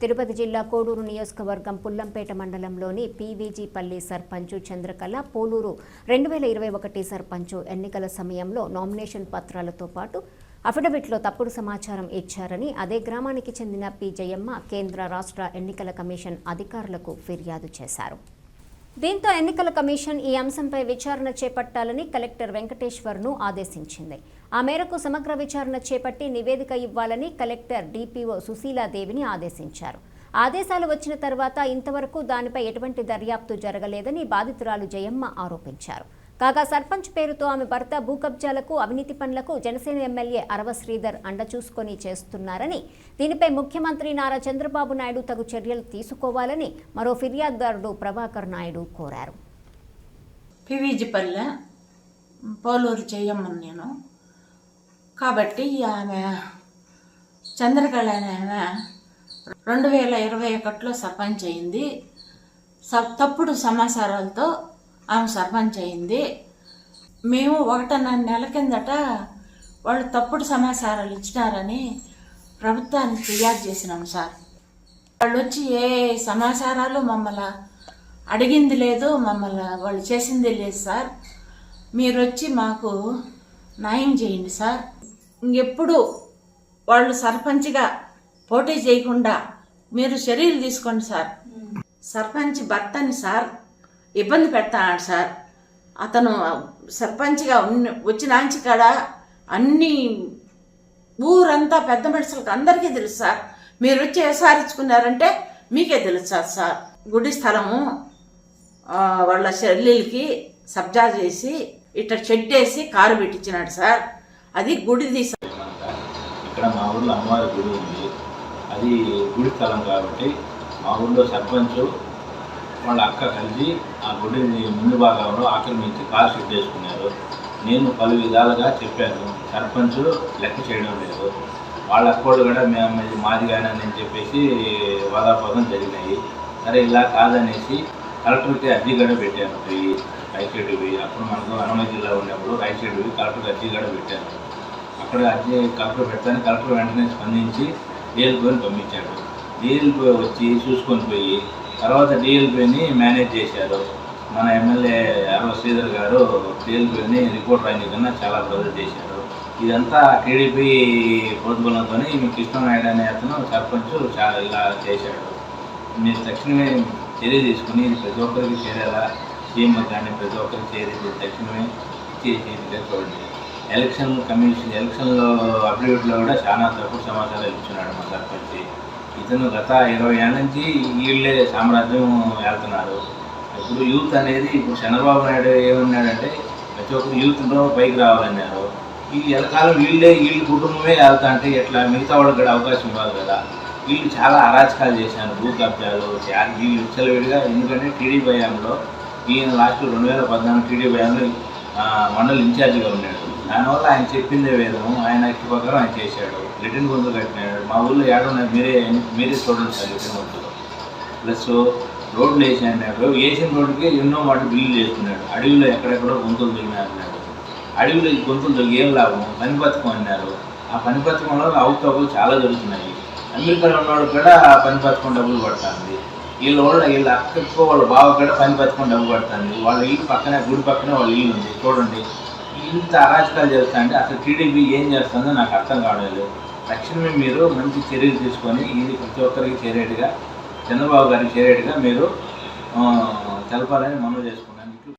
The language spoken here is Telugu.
తిరుపతి జిల్లా కోడూరు నియోజకవర్గం పుల్లంపేట మండలంలోని పీవీజీపల్లి సర్పంచ్ చంద్రకళ పోలూరు 2021 సర్పంచ్ ఎన్నికల సమయంలో నామినేషన్ పత్రాలతో పాటు అఫిడవిట్లో తప్పుడు సమాచారం ఇచ్చారని అదే గ్రామానికి చెందిన పి జయమ్మ కేంద్ర రాష్ట్ర ఎన్నికల కమిషన్ అధికారులకు ఫిర్యాదు చేశారు. దీంతో ఎన్నికల కమిషన్ ఈ అంశంపై విచారణ చేపట్టాలని కలెక్టర్ వెంకటేశ్వర్ను ఆదేశించింది. ఆ మేరకు సమగ్ర విచారణ చేపట్టి నివేదిక ఇవ్వాలని కలెక్టర్ డిపిఓ సుశీలాదేవిని ఆదేశించారు. ఆదేశాలు వచ్చిన తర్వాత ఇంతవరకు దానిపై ఎటువంటి దర్యాప్తు జరగలేదని బాధితురాలు జయమ్మ ఆరోపించారు. కాగా సర్పంచ్ పేరుతో ఆమె భర్త భూ కబ్జాలకు అవినీతి పనులకు జనసేన ఎమ్మెల్యే అరవ శ్రీధర్ అండ చూసుకొని చేస్తున్నారని, దీనిపై ముఖ్యమంత్రి నారా చంద్రబాబు నాయుడు తగు చర్యలు తీసుకోవాలని మరో ఫిర్యాదుదారుడు ప్రభాకర్ నాయుడు కోరారు. పీవీజీపల్లె పోలూరు జయమ్మ నేను కాబట్టి ఆమె చంద్రకళ ఆమె 2021లో సర్పంచ్ అయింది. తప్పుడు సమాచారాలతో ఆమె సర్పంచ్ అయింది. మేము 1.5 నెలల కిందట వాళ్ళు తప్పుడు సమాచారాలు ఇచ్చినారని ప్రభుత్వానికి ఫిర్యాదు చేసినాం సార్. వాళ్ళు వచ్చి ఏ సమాచారాలు మమ్మల్ని అడిగింది లేదు, మమ్మల్ని వాళ్ళు చేసింది లేదు సార్. మీరు వచ్చి మాకు న్యాయం చేయండి సార్. ఇంకెప్పుడు వాళ్ళు సర్పంచ్గా పోటీ చేయకుండా మీరు చర్యలు తీసుకోండి సార్. సర్పంచ్ భర్తని సార్ ఇబ్బంది పెడతాడు సార్. అతను సర్పంచ్గా వచ్చినాంచి కాడ అన్ని ఊరంతా పెద్ద మనుషులకు అందరికీ తెలుసు సార్. మీరు వచ్చి విసారించుకున్నారంటే మీకే తెలుసు సార్. గుడి స్థలము వాళ్ళ చెల్లెలకి సబ్జా చేసి ఇట్లా షెడ్ వేసి కారు పెట్టించినాడు సార్. అది గుడిది. ఇక్కడ మా ఊళ్ళో అమ్మవారి గుడి ఉంది. అది గుడి స్థలం కాబట్టి మా ఊళ్ళో సర్పంచ్ వాళ్ళ అక్క కలిసి ఆ గుడిని ముందు భాగంలో ఆక్రమించి కారు షెడ్ వేసుకున్నారు. నేను పలు విధాలుగా చెప్పాను, సర్పంచ్ లెక్క చేయడం లేదు. వాళ్ళ అక్కోళ్ళు కూడా మేము మాది కానీ అని చెప్పేసి వాదాపోదం జరిగినాయి. సరే ఇలా కాదనేసి కలెక్టర్కి అర్జీ కూడా పెట్టాను. రైట్ సైడ్ పోయి అప్పుడు మనకు అన్నమయ్య జిల్లా ఉన్నప్పుడు రైట్ సైడ్ పోయి కలెక్టర్కి అర్జీ కూడా పెట్టాను. అక్కడ అర్జీ కలెక్టర్ పెడతాను. కలెక్టర్ వెంటనే స్పందించి డిఎల్పీని పంపించాడు. డిఎల్పీ వచ్చి చూసుకొని పోయి తర్వాత డిఎల్పీని మేనేజ్ చేశారు. మన ఎమ్మెల్యే అరవ శ్రీధర్ గారు డిఎల్పీని రిపోర్ట్ రాయనికన్నా చాలా బదులు చేశారు. ఇదంతా టీడీపీ ప్రోద్బలంతో మీ కృష్ణనాయుడు అనే అతను సర్పంచ్ ఇలా చేశాడు. మీరు తక్షణమే చర్య తీసుకుని ఇది ప్రతి ఒక్కరికి చేరేలా సీఎం కానీ ప్రతి ఒక్కరికి చేరేది తక్షణమే ఇచ్చేసేదిగా చూడండి. ఎలక్షన్ కమిషన్ ఎలక్షన్లో అఫిడవిట్లో కూడా చాలా తప్పుడు సమాచారాలు ఇచ్చున్నాడు మా సర్పంచ్. ఇతను గత 20 ఏళ్ళ నుంచి వీళ్ళే సామ్రాజ్యం వెళ్తున్నారు. ఇప్పుడు యూత్ అనేది ఇప్పుడు చంద్రబాబు నాయుడు ఏమన్నాడంటే ప్రతి ఒక్కరు యూత్లో పైకి రావాలన్నారు. ఈ ఎలకాలం వీళ్ళ కుటుంబమే వెళ్తా అంటే ఎట్లా మిగతా వాళ్ళకి కూడా అవకాశం ఇవ్వాలి కదా. వీళ్ళు చాలా అరాచకాలు చేశారు, భూ కబ్జాలు వీళ్ళు విచ్చలవిడిగా. ఎందుకంటే టీడీపీ హయాంలో ఈయన లాస్ట్ 2014 టీడీపీ హయాంలో మండలి ఇన్ఛార్జిగా ఉన్నాడు. దానివల్ల ఆయన చెప్పిందే వేదం, ఆయన ఇటు ప్రకారం ఆయన చేశాడు. రిటర్న్ గొంతులు కట్టినాడు. మా ఊళ్ళో ఏడున్నాయి మీరే చూడండి సార్. రిటర్న్ గొంతులు ప్లస్ రోడ్లు వేసి అన్నాడు. వేసిన రోడ్డుకి ఎన్నో వాటి బిల్లు చేసుకున్నాడు. అడవిలో ఎక్కడెక్కడో గొంతులు దిగినారన్నాడు. అడవిలో ఈ గొంతులు దిగి ఏం లాభం, పని పథకం అన్నారు. ఆ పని పథకంలో అవకతవకలు చాలా జరుగుతున్నాయి. అమెరికాలో ఉన్నవాడు కూడా పని పథకం డబ్బులు పడుతుంది. వీళ్ళ అక్కడికో వాళ్ళ బావ కూడా పని పథకం డబ్బు పడుతుంది. వాళ్ళ ఇల్లు పక్కనే గుడి పక్కనే వాళ్ళ ఇల్లు ఉంది. చూడండి ఇంత అరాచకాలు జరుగుతాయంటే అసలు టీడీపీ ఏం చేస్తుందో నాకు అర్థం కావలేదు. తక్షణమే మీరు మంచి చర్యలు తీసుకొని ఇది ప్రతి ఒక్కరికి చేరేట్టుగా చంద్రబాబు గారికి చేరేట్టుగా మీరు తెలపాలని మనవి చేసుకున్నారు.